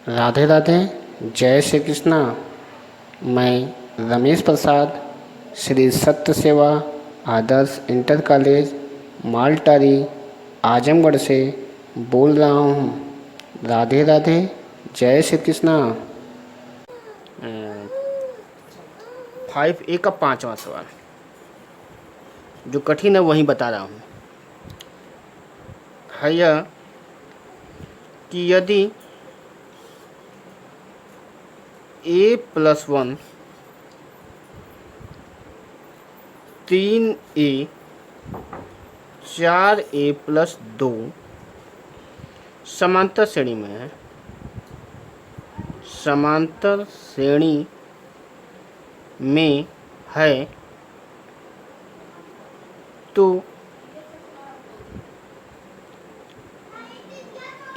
राधे राधे। जय श्री कृष्णा। मैं रमेश प्रसाद श्री सत्य सेवा आदर्श इंटर कॉलेज मालटारी आजमगढ़ से बोल रहा हूँ। राधे राधे। जय श्री कृष्णा। 5A का 5वां सवाल जो कठिन है वही बता रहा हूँ। है यह कि यदि a+1 3a 4a+2 समांतर श्रेणी में है, समांतर श्रेणी में है, तो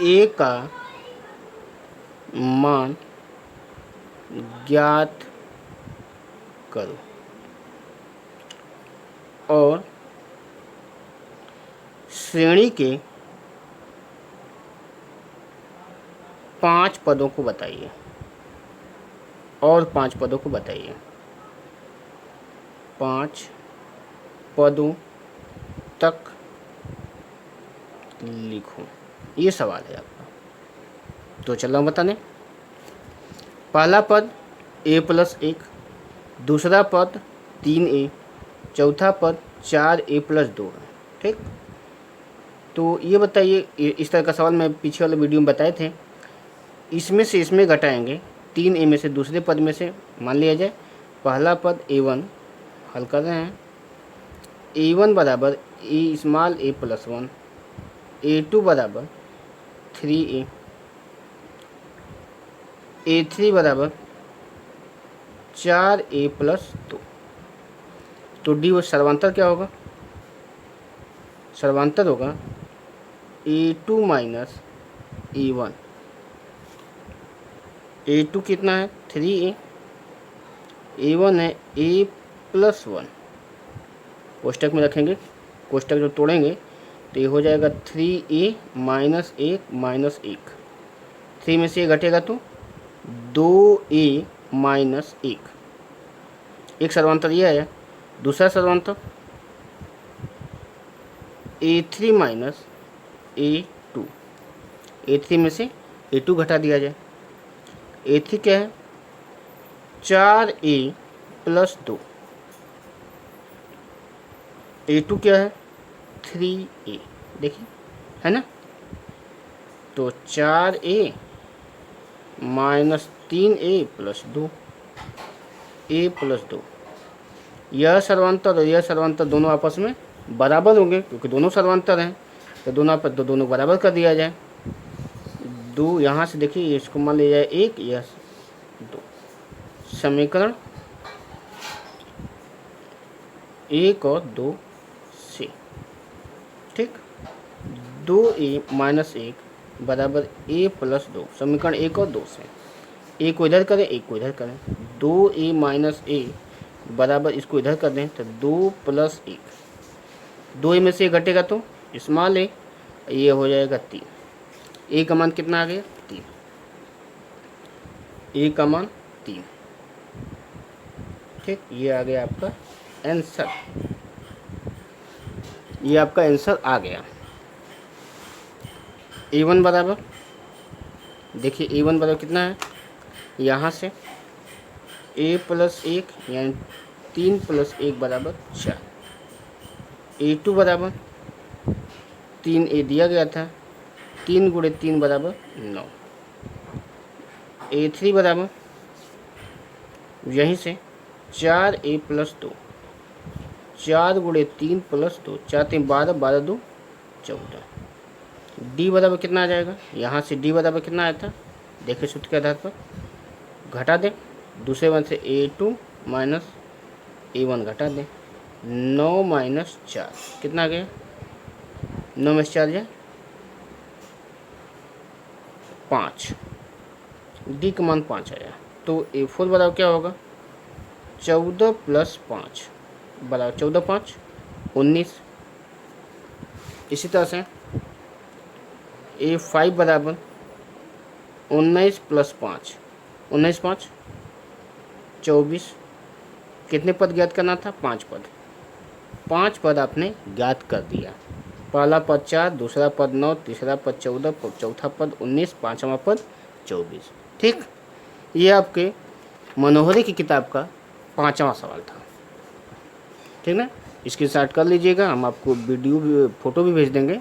a का मान ज्ञात करो और श्रेणी के 5 पदों को बताइए और 5 पदों को बताइए। 5 पदों तक लिखो, ये सवाल है आपका। तो चलो बताने। पहला पद a+1, दूसरा पद 3a, चौथा पद 4a+2 है। ठीक, तो ये बताइए, इस तरह का सवाल मैं पीछे वाले वीडियो में बताए थे। इसमें से इसमें घटाएंगे, 3a में से दूसरे पद में से मान लिया जाए पहला पद a1 हल कर रहे हैं। a1 बराबर a+1, a2 बराबर 3a, a3 बराबर 4a+2। तो डी वो सर्वांतर क्या होगा? सर्वांतर होगा a2 माइनस a1। a2 कितना है? 3a, a1 है a+1। कोष्टक में रखेंगे, कोष्टक जो तोड़ेंगे तो ये हो जाएगा 3a माइनस 1 माइनस 1। 3 में से ये घटेगा तो 2a माइनस 1। एक सर्वांतर ये है। दूसरा सर्वांतर a3 माइनस a2। a3 में से a2 घटा दिया जाए। a3 क्या है? 4a+2। a2 क्या है? 3a। देखिए, है ना? तो 4a माइनस 3a+2, a+2। यह सर्वांतर और यह सर्वांतर दोनों आपस में बराबर होंगे क्योंकि दोनों सर्वांतर हैं। तो दोनों बराबर कर दिया जाए। 2 यहाँ से देखिए, इसको मान लिया जाए 1, यह 2। समीकरण 1 और 2 से। ठीक, 2a माइनस 1 बराबर a+2। समीकरण 1 और 2 से। 1 को इधर करें, 1 को इधर करें। 2a माइनस a बराबर, इसको इधर कर दें तो 2 + 1। 2a में से 1 घटेगा तो स्मॉल a, ये हो जाएगा 3। a का मान कितना आ गया? 3। a का मान 3। ठीक, ये आ गया आपका आंसर। ये आपका आंसर आ गया। a1 बराबर, देखिए a1 बराबर कितना है? यहाँ से a+1 यानी 3 + 1 बराबर 4। a2 बराबर 3a दिया गया था, 3 × 3 बराबर 9। a3 बराबर यहीं से 4a+2, 4 × 3 + 2, 4 × 3 12, 12 × 2 14। डी बराबर कितना आ जाएगा? यहाँ से डी बराबर कितना आया था? देखिए सूत्र के आधार पर घटा दें। दूसरे वन से a2 माइनस a1 घटा दें। 9 माइनस 4 कितना आ गया? 9 में से 4 जाए 5। डी का मान 5 आया। तो a4 बराबर क्या होगा? 14 + 5 बराबर 14 × 5 19। इसी तरह से a5 बराबर 19 प्लस 5, 19 5 24। कितने पद ज्ञात करना था? 5 पद। 5 पद आपने ज्ञात कर दिया। पहला पद 4, दूसरा पद 9, तीसरा पद 14, चौथा पद 19, पाँचवा पद 24। ठीक, ये आपके मनोहरी की किताब का 5वां सवाल था। ठीक ना, इसकी स्टार्ट कर लीजिएगा, हम आपको वीडियो भी, फोटो भी भेज देंगे,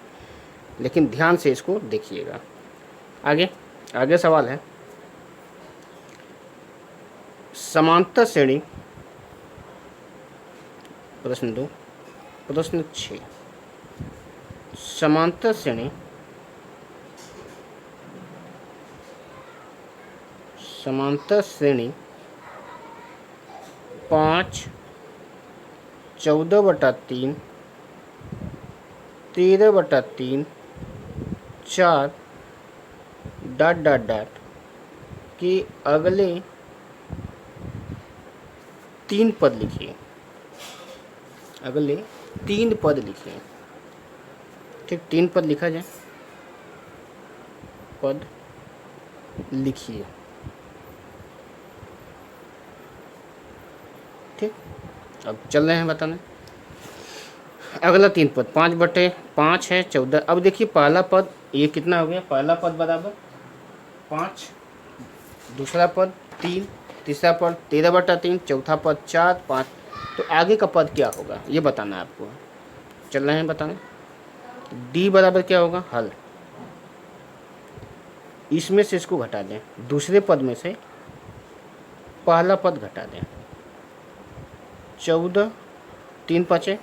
लेकिन ध्यान से इसको देखिएगा। आगे सवाल है समांतर श्रेणी, प्रश्न 2, प्रश्न 6। समांतर श्रेणी समांतर श्रेणी 5, 14/3, 13/3, 4 ... के अगले 3 पद लिखिए। अगले 3 पद लिखिए। ठीक, 3 पद लिखा जाए, पद लिखिए। ठीक, अब चल रहे हैं बताने। अगला 3 पद 5/5 है 14। अब देखिए पहला पद ये कितना हो गया? पहला पद बराबर 5, दूसरा पद 3, तीसरा पद 13/3, चौथा पद 4, 5। तो आगे का पद क्या होगा ये बताना है आपको। चल रहे हैं बताने। डी बराबर क्या होगा? हल। इसमें से इसको घटा दें, दूसरे पद में से पहला पद घटा दें। 14, 3 5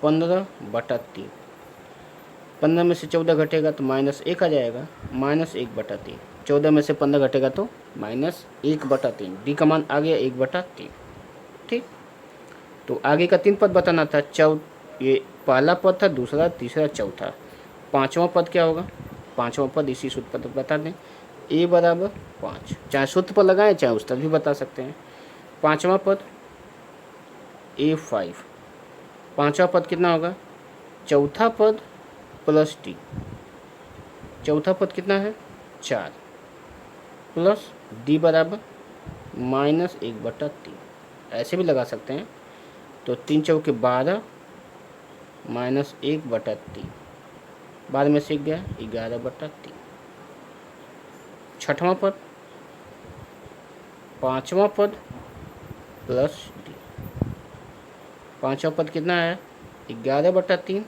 15/3। 15 में से 14 घटेगा तो -1 आ जाएगा, -1/3। 14 में से 15 घटेगा तो -1/3। डी का मान आ गया 1/3। ठीक, तो आगे का 3 पद बताना था। ये पहला पद था, दूसरा, तीसरा, चौथा। 5वां पद क्या होगा? 5वां पद इसी सूत्र पर बता दें, a बराबर 5। चाहे सूत्र पर लगाएं चाहे उस तरह भी बता सकते हैं। 5वां पद A5। 5वां पद कितना होगा? चौथा पद प्लस डी। चौथा पद कितना है? 4 प्लस डी बराबर -1/3। ऐसे भी लगा सकते हैं। तो 3 चौके 12 -1/3। 12 में से गया 11/3। 6वां पद 5वां पद प्लस डी। 5वां पद कितना है? 11/3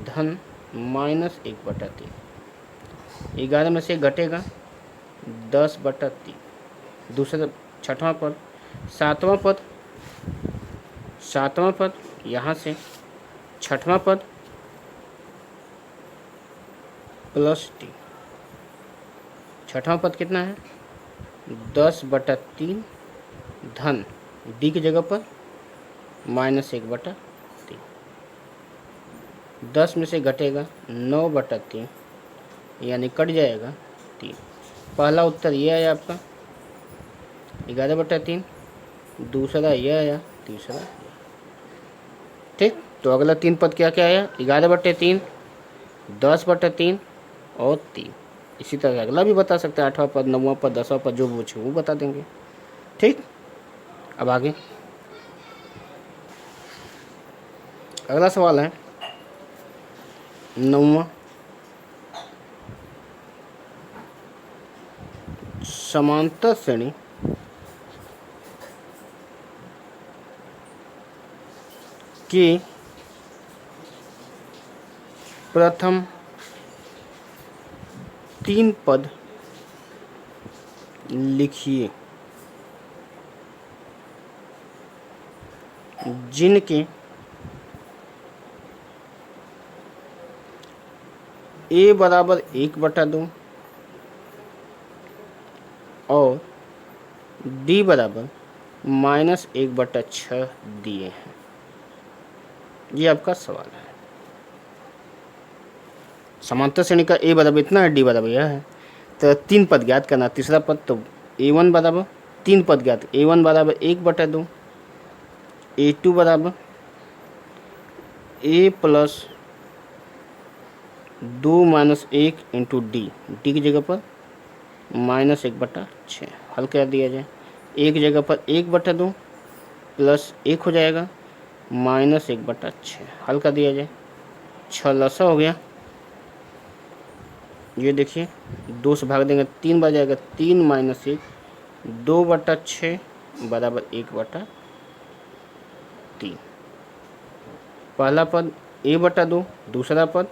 धन -1/3। 11 में से घटेगा 10/3। दूसरा 6वां पद। 7वां पद यहाँ से 6वां पद प्लस डी। 6वां पद कितना है? 10/3 धन डी की जगह पर -1/3। 10 में से घटेगा 9/3, यानी कट जाएगा 3। पहला उत्तर ये आया आपका 11/3, दूसरा ये आया, तीसरा। ठीक, तो अगला 3 पद क्या क्या आया? 11/3, 10/3 और 3। इसी तरह अगला भी बता सकते हैं, 8वां पद, 9वां पद, 10वां पद, जो पूछे वो बता देंगे। ठीक, अब आगे अगला सवाल है 9वां। समांतर श्रेणी के प्रथम 3 पद लिखिए जिनके a बराबर 1/2 और d बराबर -1/6 दिए हैं। ये आपका सवाल है। समांतर श्रेणी का a बराबर इतना है, d बराबर यह है, तो 3 पद ज्ञात करना। तीसरा पद तो a1 बराबर 3 पद ज्ञात, a1 बराबर 1/2, a2 बराबर a plus 2 - 1 into D. D की जगह पर -1/6 हल कर दिया जाए। एक जगह पर 1/2 प्लस 1 हो जाएगा, -1/6 हल कर दिया जाए। 6 लसा हो गया, ये देखिए 2 से भाग देंगे 3 बार जाएगा, 3 - 1 2/6 बराबर 1/3। पहला पद a/2, दूसरा पद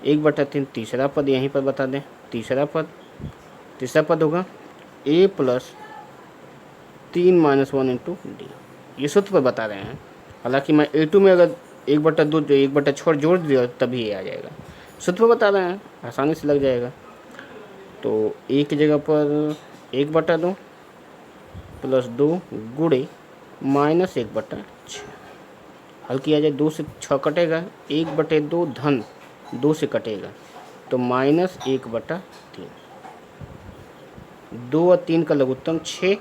1/3, तीसरा पद यहीं पर बता दें। तीसरा पद होगा a + 3 - 1 × d। ये सूत्र पर बता रहे हैं। हालांकि मैं a2 में अगर 1/2 जो 1/6 जोड़ दिया तभी ये आ जाएगा। सूत्र पर बता रहे हैं, आसानी से लग जाएगा। तो a की जगह पर 1/2 प्लस 2 गुणे -1/6 हल किया जाए। 2 से 6 कटेगा, 1/2 धन 2 से कटेगा तो -1/3। 2 और 3 का लघुत्तम 6,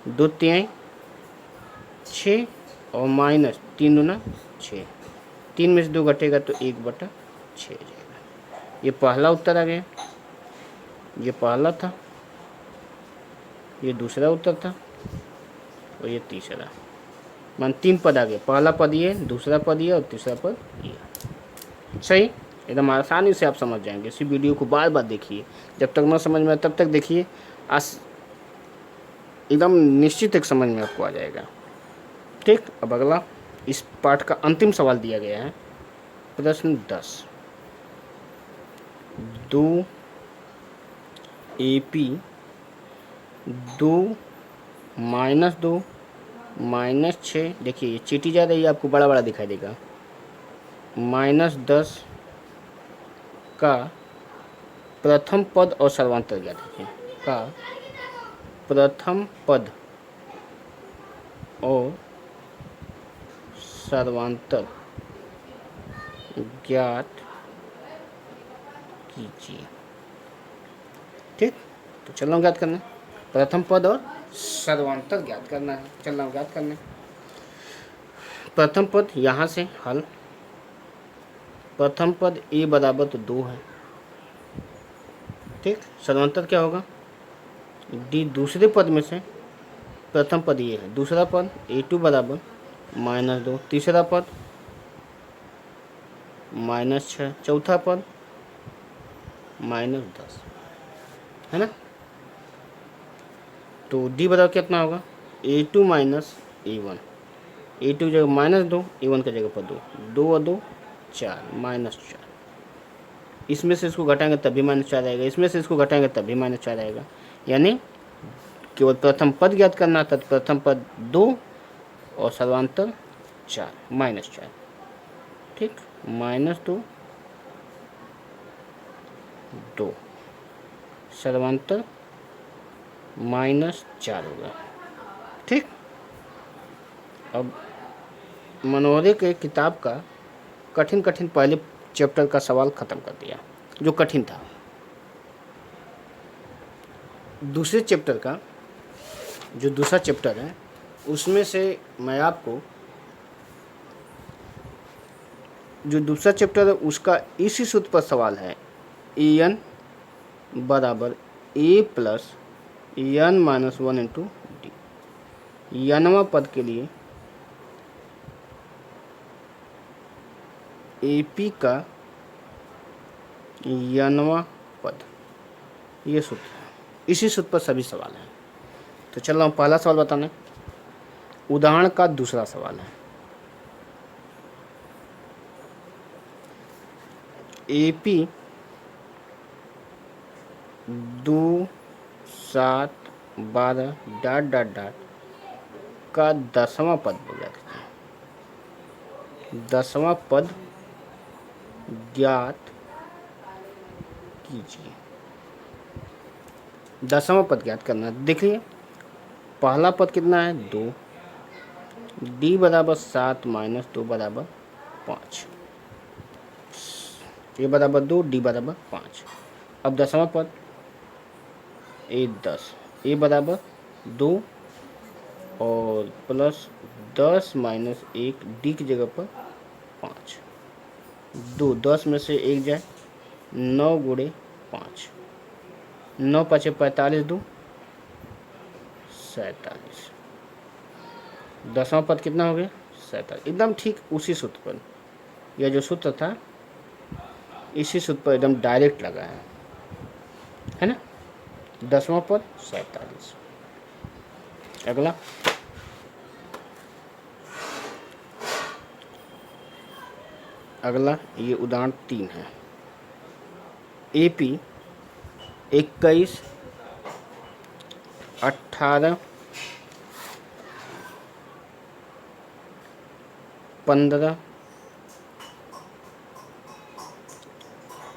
2 तिहाई 6 और -3 दूना 6, 3 में से 2 घटेगा तो 1/6 जाएगा। ये पहला उत्तर आ गया, ये पहला था, ये दूसरा उत्तर था और ये तीसरा। मान 3 पद आ गए, पहला पद ये, दूसरा पद ये और तीसरा पद ये। सही, एकदम आसानी से आप समझ जाएंगे। इसी वीडियो को बार बार देखिए, जब तक ना समझ में आए तब तक देखिए, एकदम निश्चित एक समझ में आपको आ जाएगा। ठीक, अब अगला इस पाठ का अंतिम सवाल दिया गया है, प्रश्न 10। 2 AP 2 - 2 -6, देखिए ये चीटी जा रही है, आपको बड़ा बड़ा दिखाई देगा, -10 का प्रथम पद और सर्वांतर ज्ञात कीजिए। का प्रथम पद और सर्वांतर ज्ञात कीजिए। ठीक, तो चल रहा हूँ ज्ञात करना, प्रथम पद और सर्वांतर ज्ञात करना है। चल रहा हूँ ज्ञात करना। प्रथम पद यहाँ से हल, प्रथम पद a बराबर तो 2 है। ठीक, सर्वांतर क्या होगा, d दूसरे पद में से प्रथम पद ये है, दूसरा पद a2 बराबर -2, तीसरा पद -6, चौथा पद -10, है ना। तो d बराबर कितना होगा, a2 - a1, a2 जगह -2, a1 की जगह पर 2, 2 और 2 4, -4। इसमें से इसको घटाएंगे तब भी -4 आएगा, इसमें से इसको घटाएंगे तब भी -4 आएगा। यानी केवल प्रथम पद ज्ञात करना था, तो प्रथम पद 2 और सर्वांतर 4, -4। ठीक, -2 2, सर्वांतर -4 होगा। ठीक, अब मनोहरे के किताब का कठिन पहले चैप्टर का सवाल ख़त्म कर दिया, जो कठिन था। दूसरे चैप्टर का जो दूसरा चैप्टर है उसमें से मैं आपको, जो दूसरा चैप्टर है उसका इसी सूत्र पर सवाल है, an बराबर a + n - 1 × d। nवां पद के लिए AP का nवां पद, ये सूत्र है। इसी सूत्र पर सभी सवाल हैं। तो चल रहा हूँ पहला सवाल बताने। उदाहरण का दूसरा सवाल है, AP 2 7 12 ... का 10वां पद बोला था। 10वां पद ज्ञात कीजिए। 10वां पद ज्ञात करना। देखिए पहला पद कितना है, 2, d बराबर 7 - 2 बराबर 5, a बराबर 2, d बराबर 5। अब 10वां पद a 10, a बराबर 2 और प्लस 10 - 1 d की जगह पर 5, 2 10 में से 1 जाए, 9 × 5 9 5 45 2 47। 10वां पद कितना हो गया 47। एकदम ठीक उसी सूत्र पर, यह जो सूत्र था इसी सूत्र पर एकदम डायरेक्ट लगा है ना। 10वां पद 47। अगला ये उदाहरण 3 है। AP 21 18 15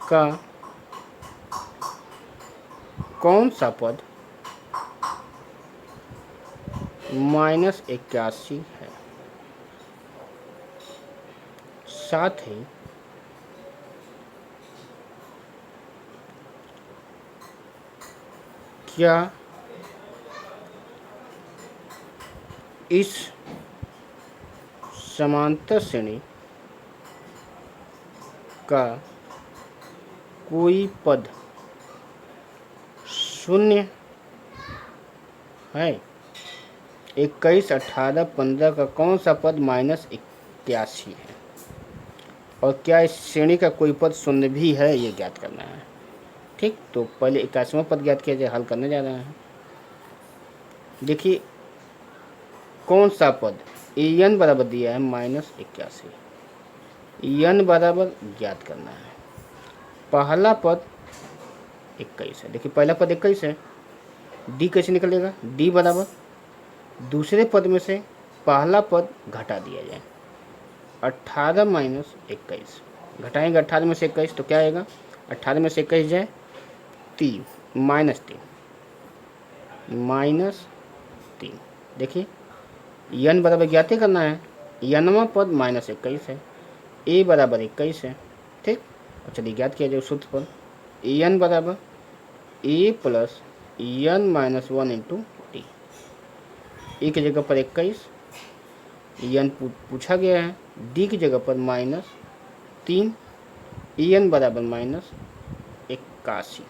का कौन सा पद -81 है। साथ ही क्या इस समांतर श्रेणी का कोई पद शून्य है। 21 18 15 का कौन सा पद -81 है और क्या इस श्रेणी का कोई पद शून्य भी है, ये ज्ञात करना है। ठीक, तो पहले 81वां पद ज्ञात किया जाए, हल करने जा रहे हैं। देखिए कौन सा पद n बराबर दिया है -81, n बराबर ज्ञात करना है। पहला पद 21 है, देखिए पहला पद 21 है, d कैसे निकलेगा, d बराबर दूसरे पद में से पहला पद घटा दिया जाए, 18 - 21 घटाएंगे 18 में से 21 तो क्या आएगा, 18 में से 21 जाए 3 -3। देखिए n बराबर ज्ञात करना है, nवां पद -21 है, a बराबर 21 है। ठीक, और चलिए ज्ञात किया जाए सूत्र पर, n बराबर a plus n - 1 into D. A की जगह पर 21, n पूछा गया है, d की जगह पर -3, n बराबर -81।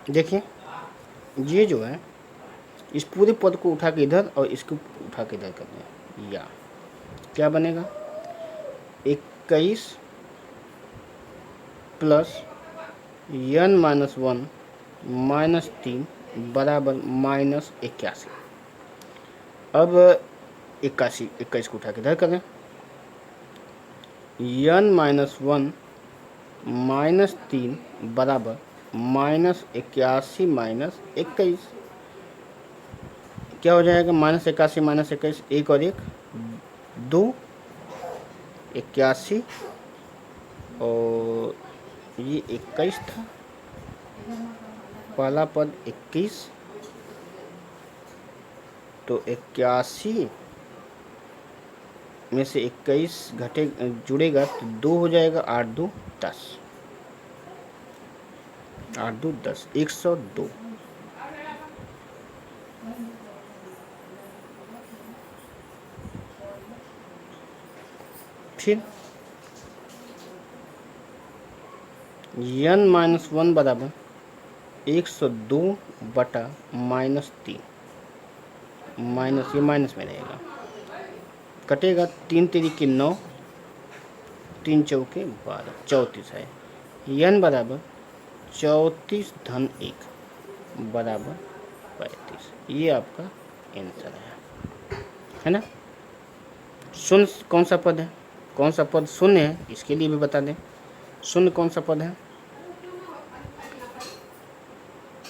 देखिए ये जो है इस पूरे पद को उठा के इधर और इसको उठा के इधर कर दें, या क्या बनेगा 21 प्लस n - 1 -3 बराबर -81। अब 21 को उठा के इधर करें, n - 1 -3 बराबर -81 -21। क्या हो जाएगा, -81 -21 1 और 1 2, 81 और ये 21 था, पहला पद 21 तो 81 में से 21 घटे जुड़ेगा तो 2 हो जाएगा, 8 2 10, 8 2 10, 102। फिर n - 1 बराबर 102 बटा -3, माइनस ये माइनस में रहेगा, कटेगा 3 तिरिक 9, 3 चौके 12, 34 है। n बराबर 34 धन 1 बराबर 35, ये आपका आंसर है ना। शून्य कौन सा पद है, कौन सा पद शून्य है, इसके लिए भी बता दें शून्य कौन सा पद है।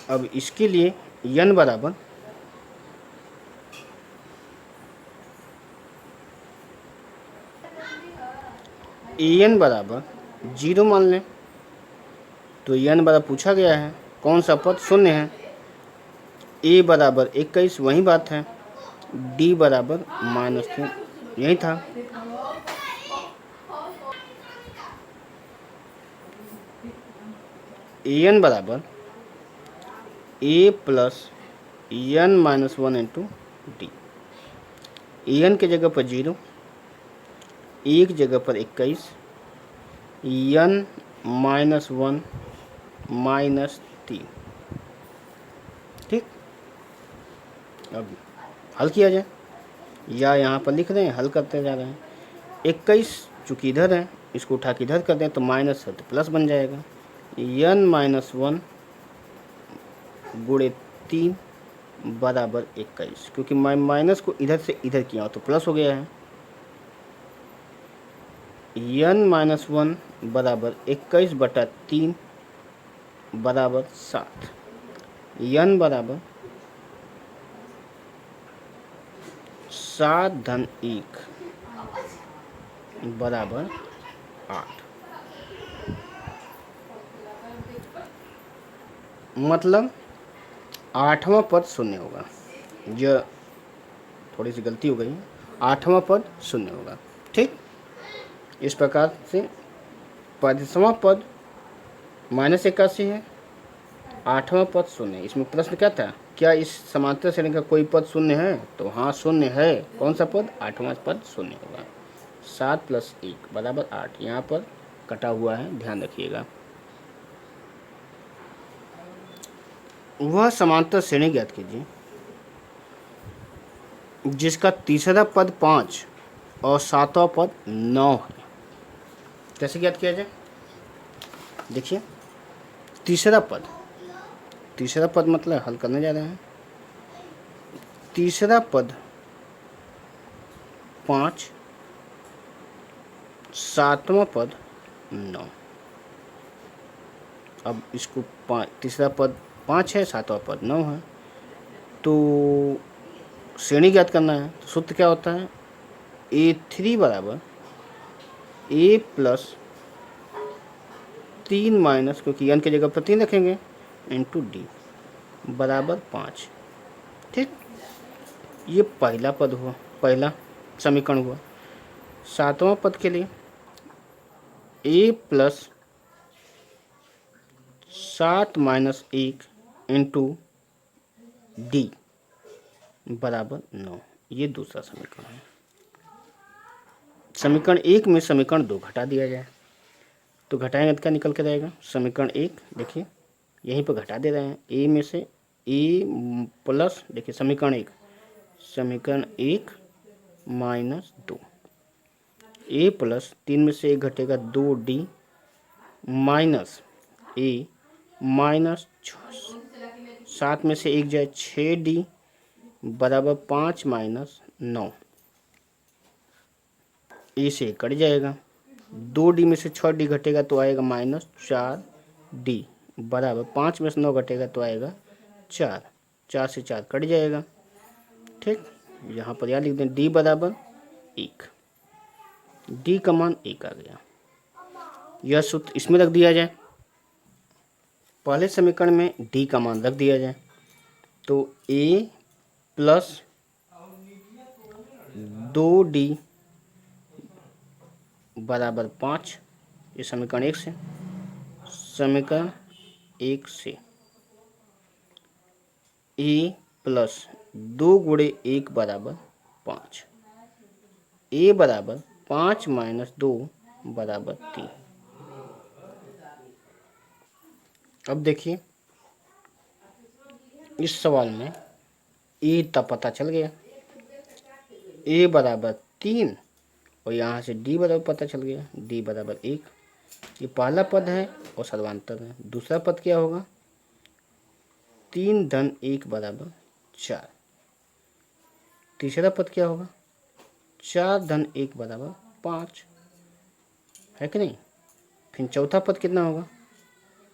अब इसके लिए n बराबर an बराबर 0 मान लें, तो n बराबर पूछा गया है कौन सा पद शून्य है, a बराबर 21 वही बात है, d बराबर -3 यही था। an बराबर a plus n - 1 into D. an की जगह पर 0, a की जगह पर 21, n - 1 - 3। ठीक, अब हल किया जाए, या यहाँ पर लिख रहे हैं, हल करते जा रहे हैं। 21 चूँकि इधर है, इसको उठा के इधर कर दें तो माइनस है तो प्लस बन जाएगा। n-1 गुणे 3 बराबर 21, क्योंकि मैं माइनस को इधर से इधर किया तो प्लस हो गया है। n-1 बराबर 21/3 बराबर 7। n बराबर 7-1 बराबर 8। मतलब 8वां पद शून्य होगा। यह थोड़ी सी गलती हो गई, 8वां पद शून्य होगा। ठीक, इस प्रकार से 35वां पद -81 है, 8वां पद शून्य है। इसमें प्रश्न क्या था, क्या इस समांतर श्रेणी का कोई पद शून्य है? तो हाँ शून्य है। कौन सा पद? 8वां पद शून्य होगा। 7 + 1 बराबर 8। यहाँ पर कटा हुआ है, ध्यान रखिएगा। वह समांतर श्रेणी ज्ञात कीजिए जिसका तीसरा पद 5 और 7वां पद 9 है। कैसे ज्ञात किया जाए? देखिए, तीसरा पद मतलब हल करने जा रहे हैं। तीसरा पद 5, 7वां पद 9। अब इसको तीसरा पद 5 है, 7वां पद 9 है, तो श्रेणी ज्ञात करना है। तो सूत्र क्या होता है? A3 बराबर A + 3 माइनस, क्योंकि n की जगह पर 3 रखेंगे, इंटू D बराबर 5। ठीक, ये पहला पद हुआ, पहला समीकरण हुआ। 7वां पद के लिए A + 7 - 1 इंटू D बराबर 9। ये दूसरा समीकरण है। समीकरण 1 में समीकरण 2 घटा दिया जाए तो घटाएंगे तो क्या निकल के रहेगा? समीकरण 1 देखिए, यहीं पर घटा दे रहे हैं। A में से A प्लस, देखिए समीकरण 1 -2, A + 3 में से 1 घटेगा 2D माइनस A -7 में से 1 जाए 6D बराबर 5 - 9। ए से कट जाएगा, 2D में से 6D घटेगा तो आएगा -4D बराबर 5 में से 9 घटेगा तो आएगा 4। 4 से 4 कट जाएगा। ठीक, यहाँ पर याद लिख दें D बराबर 1। D का मान 1 आ गया। यह सूत्र इसमें रख दिया जाए। पहले समीकरण में D का मान रख दिया जाए तो A + 2D बराबर 5। ये समीकरण 1 से। समीकरण 1 से A + 2 × 1 बराबर 5। A बराबर 5 - 2 बराबर 3। अब देखिए, इस सवाल में A का पता चल गया, A बराबर 3, और यहाँ से D बराबर पता चल गया, D बराबर 1। ये पहला पद है और सर्वांतर है। दूसरा पद क्या होगा? 3 - 1 बराबर 4। तीसरा पद क्या होगा? 4 - 1 बराबर 5, है कि नहीं? फिर चौथा पद कितना होगा?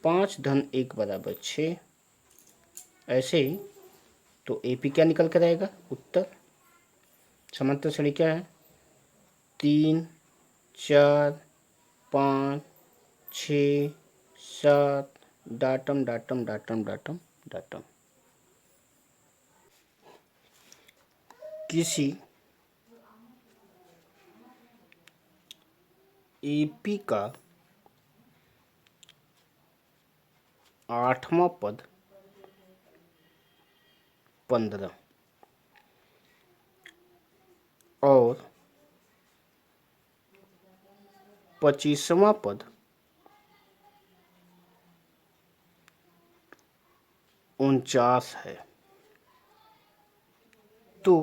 5 - 1 बराबर 6। ऐसे ही तो AP क्या निकल कर आएगा? उत्तर। समांतर श्रेणी क्या है? 3, 4, 5, 6, 7 datum datum datum datum datum. किसी AP का 8वां पद 15 और 25वां पद 49 है। तो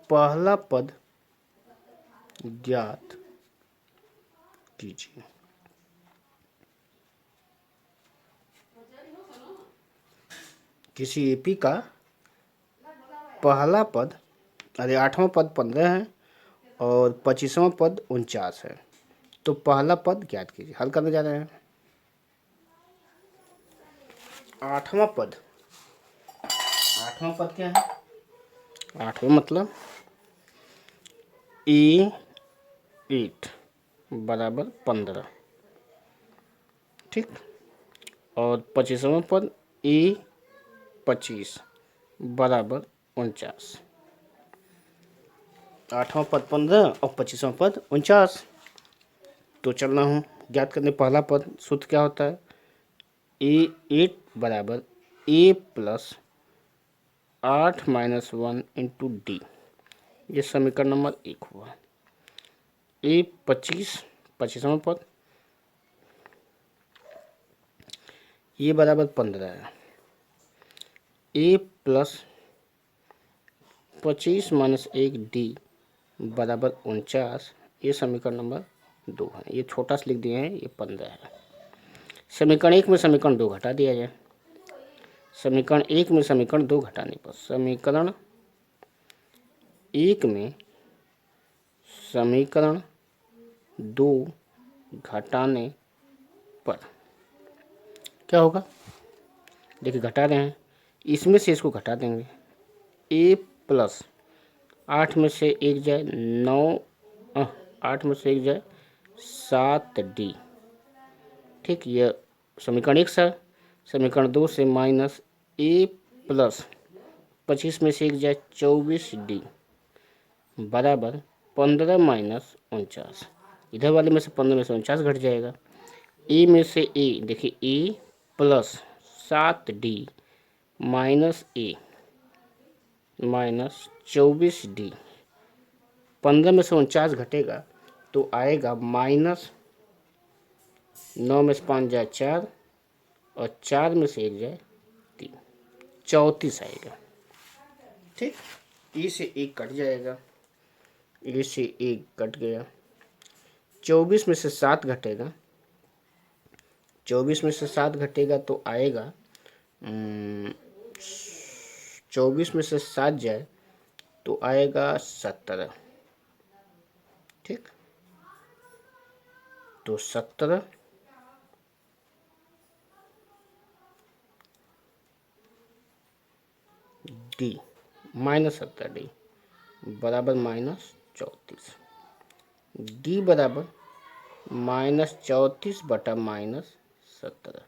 पहला पद ज्ञात कीजिए। किसी एपी का पहला पद, अरे 8वां पद 15 है और 25वां पद 49 है। तो पहला पद ज्ञात कीजिए। हल करने जा रहे हैं। 8वां पद, 8वां पद क्या है? 8वां मतलब A8 बराबर 15, ठीक। और 25वां पद A25 बराबर 49। 8वां पद 15 और 25वां पद 49। तो चलना हूँ ज्ञात करने। पहला पद सूत्र क्या होता है? A8 बराबर A plus 8 minus 1 into D. ये समीकरण नंबर 1 हुआ। A25 25वां पद, ये बराबर 15 है। A प्लस 25 माइनस 1 डी बराबर 49। ये समीकरण नंबर 2 है। ये छोटा सा लिख दिए हैं, ये 15 है। समीकरण 1 में समीकरण 2 घटा दिया जाए। समीकरण 1 में समीकरण 2 घटाने पर, समीकरण 1 में समीकरण 2 घटाने पर क्या होगा? देखिए घटा रहे हैं, इसमें से इसको घटा देंगे। A प्लस 8 में से 1 जाए 9, 8 में से 1 जाए 7D, ठीक। यह समीकरण 1 से। समीकरण 2 से माइनस A प्लस 25 में से 1 जाए 24D बराबर 15 माइनस 49। इधर वाले में से 15 में से 49 घट जाएगा। ए में से ए, देखिए ए प्लस 7D माइनस ए माइनस 24D। 15 में से 49 घटेगा तो आएगा माइनस 9 में से 5 जाए 4 और 4 में से 1 जाए 3, 34 आएगा, ठीक। ए से 1 कट जाएगा, ए से 1 कट गया। 24 में से 7 घटेगा, 24 में से 7 घटेगा तो आएगा 24 में से 7 जाए तो आएगा 17, ठीक। तो 17 डी माइनस 17D बराबर माइनस 34। डी बराबर माइनस 34 बटा माइनस 17,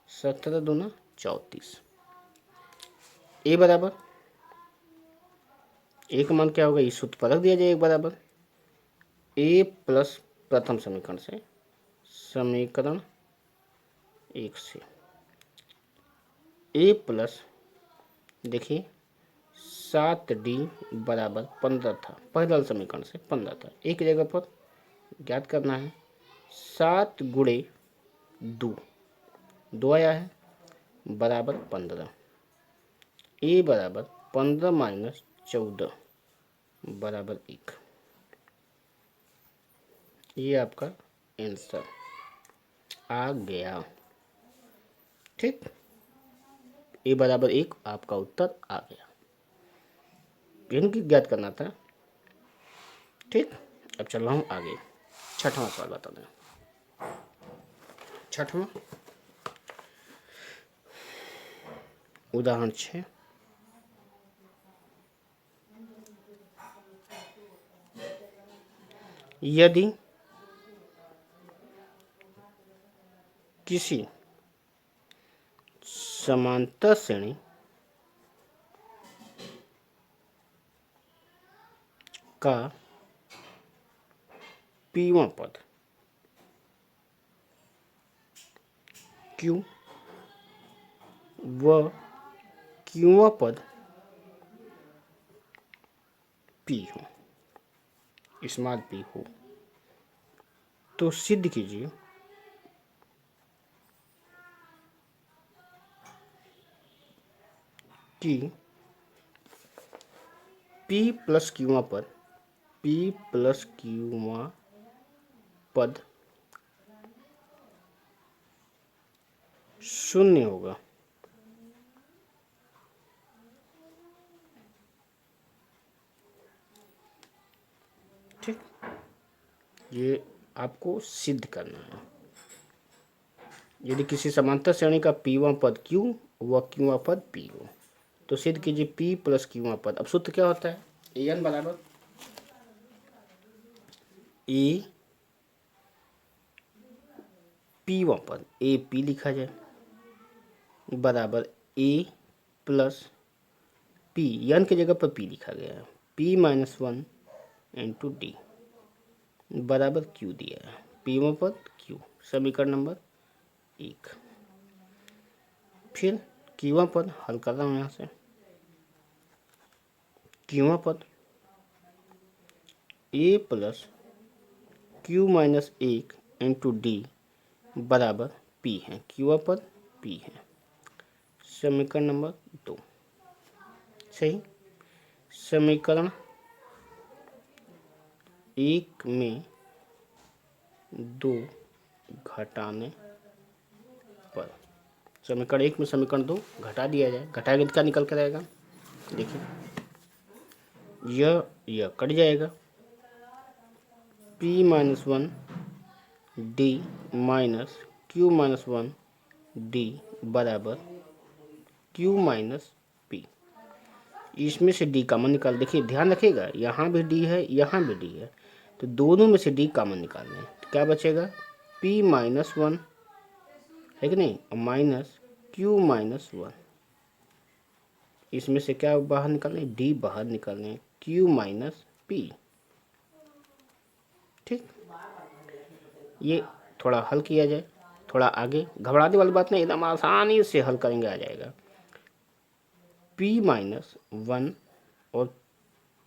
17 दूना 34। ए बराबर, ए का मान क्या होगा? इस सूत्र पर रख दिया जाए। एक बराबर ए प्लस प्रथम समीकरण से, समीकरण 1 से ए प्लस, देखिए 7D बराबर 15 था। पहला समीकरण से 15 था। एक जगह पर ज्ञात करना है। 7 गुणे 2, 2 आया है बराबर 15। ए बराबर 15 माइनस 14 बराबर 1। ये आपका आंसर आ गया, ठीक। ए बराबर 1 आपका उत्तर आ गया। इनकी ज्ञात करना था, ठीक। अब चल रहा हूँ आगे। 6वां सवाल बता दें। 6वां उदाहरण 6। यदि किसी समांतर श्रेणी का पीवां पद Q व क्यूवां पद P हो, स्मॉल p हो, तो सिद्ध कीजिए कि P प्लस क्यूआ पद P प्लस क्यूआ पद शून्य होगा। ठीक, ये आपको सिद्ध करना है। यदि किसी समांतर श्रेणी का P1 पद Q व क्यूआ पद P हो तो सिद्ध कीजिए P प्लस क्यूआ पद। अब सूत्र क्या होता है? an बराबर ए P1 पद ए पी लिखा जाए बराबर ए प्लस पी, यन की जगह पर पी लिखा गया है, P-1 इंटू डी बराबर क्यू दिया है। P1 पद क्यू, समीकरण नंबर 1। फिर क्यूआ पद हल कर रहा हूँ यहाँ से। क्यूआ पद A plus Q minus 1 into D बराबर पी है। क्यूआ पद पी है, समीकरण नंबर 2। सही। समीकरण 1 में 2 घटाने पर, समीकरण 1 में समीकरण 2 घटा दिया जाए, घटाएंगे तो क्या निकल कर आएगा? देखिए, यह कट जाएगा, P-1 D minus Q-1 D बराबर Q माइनस पी। इसमें से डी कॉमन निकाल, देखिए ध्यान रखिएगा, यहाँ भी डी है, यहाँ भी डी है, तो दोनों में से डी कॉमन निकालना है। तो क्या बचेगा? P-1 है कि नहीं, माइनस Q-1। इसमें से क्या बाहर निकालना है? डी बाहर निकालना है, Q माइनस पी। ठीक, ये थोड़ा हल किया जाए, थोड़ा आगे, घबराने वाली बात नहीं, एकदम आसानी से हल करेंगे, आ जाएगा। P-1 और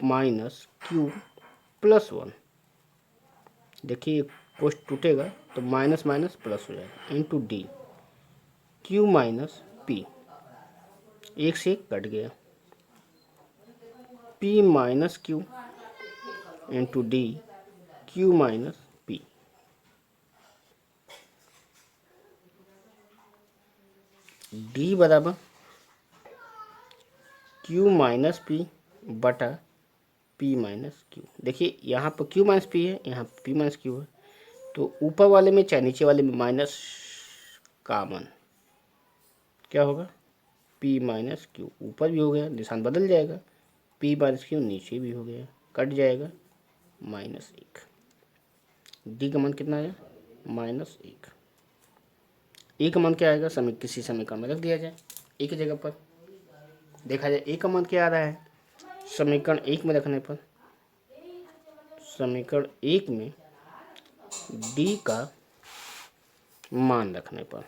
माइनस Q+1, देखिए कोष्ट टूटेगा तो माइनस माइनस प्लस हो जाएगा, into D Q minus P, एक से एक कट गया, P-Q into D Q minus P. D बराबर Q माइनस पी बटा P माइनस क्यू। देखिए यहाँ पर Q माइनस पी है, यहाँ P माइनस क्यू है, तो ऊपर वाले में चाहे नीचे वाले में माइनस कॉमन, क्या होगा? P माइनस क्यू, ऊपर भी हो गया, निशान बदल जाएगा, P माइनस क्यू नीचे भी हो गया, कट जाएगा, -1। डी का मान कितना आया? -1। ए का मान क्या आएगा? किसी समीकरण में रख दिया जाए, ए की जगह पर देखा जाए ए का मान क्या आ रहा है। समीकरण 1 में रखने पर, समीकरण 1 में डी का मान रखने पर,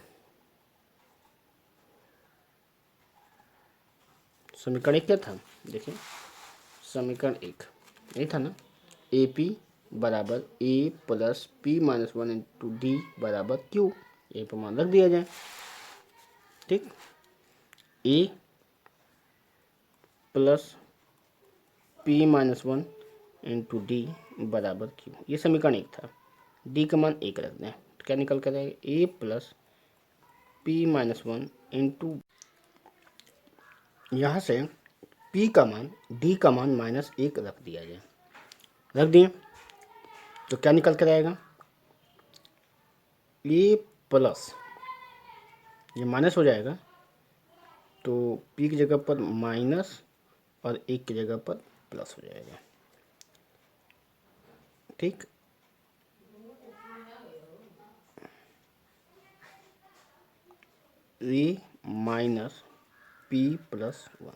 समीकरण 1 क्या था? देखिए समीकरण 1 यही था ना, ए पी बराबर A plus P-1 into D बराबर क्यू। ए पर मान रख दिया जाए। ठीक, ए प्लस P-1 इंटू डी बराबर क्यू, ये समीकरण 1 था। डी का मान 1 रख दें तो क्या निकल कर आएगा? ए प्लस P-1 इंटू, यहाँ से P का मान, D का मान -1 रख दिया जाए, रख दिए तो क्या निकल कर आएगा? ए प्लस, ये माइनस हो जाएगा तो P की जगह पर माइनस और 1 की जगह पर प्लस हो जाएगा। ठीक, ए माइनस P+1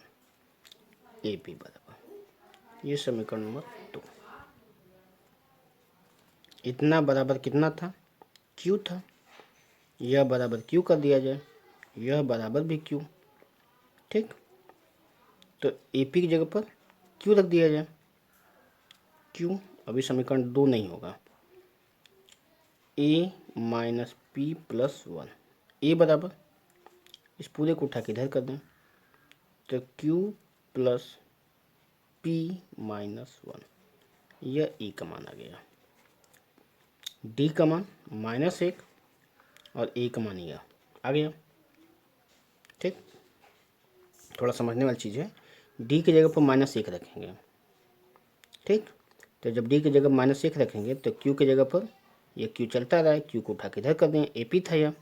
ए पी बराबर, ये समीकरण नंबर 2। इतना बराबर कितना था? Q था, यह बराबर Q कर दिया जाए, यह बराबर भी Q। ठीक, तो ए पी की जगह पर Q रख दिया जाए, Q अभी समीकरण 2 नहीं होगा, ए माइनस P+1, ए बराबर, इस पूरे को उठा के इधर कर दें, तो q प्लस p माइनस 1, यह e का मान आ गया। d का मान -1 और a का मान यह आ गया। ठीक, थोड़ा समझने वाली चीज़ है। d की जगह पर -1 रखेंगे। ठीक, तो जब d की जगह -1 रखेंगे तो q की जगह पर ये q चलता रहा है, q को उठा के इधर कर दें, AP था यह।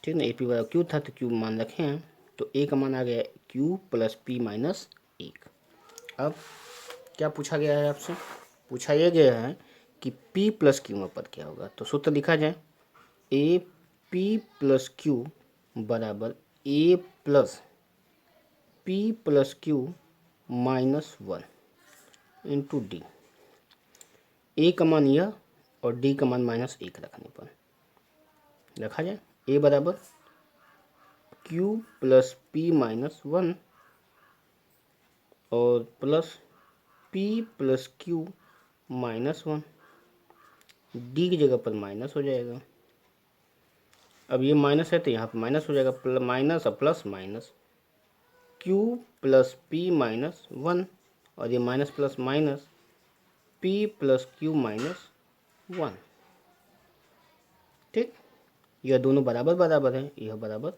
ठीक ना, AP वाला q था तो q मान रखे हैं, तो a का मान आ गया q प्लस p माइनस 1। अब क्या पूछा गया है आपसे? पूछा यह गया है कि p प्लस q में पद क्या होगा। तो सूत्र लिखा जाए, ए पी प्लस क्यू बराबर A plus P plus Q minus 1 into D. A का मान यह और डी का मान -1 रखने पर रखा जाए, ए बराबर क्यू प्लस पी माइनस 1 और plus P plus Q minus 1। D की जगह पर माइनस हो जाएगा। अब ये माइनस है तो यहाँ पर माइनस हो जाएगा, माइनस और plus minus, Q plus P minus 1 और ये minus plus minus p plus Q minus 1। ठीक, यह दोनों बराबर बराबर है, यह बराबर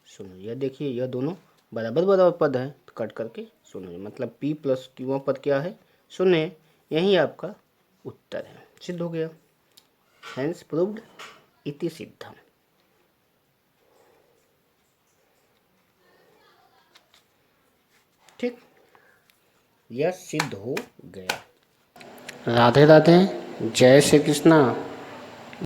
0। यह देखिए, यह दोनों बराबर बराबर पद है तो कट करके 0 है, मतलब p प्लस क्यू पद क्या है? 0 है। यही आपका उत्तर है, सिद्ध हो गया। हैंस प्रूव्ड इति सिद्धम। ठीक, यह सिद्ध हो गया। राधे राधे, जय श्री कृष्णा।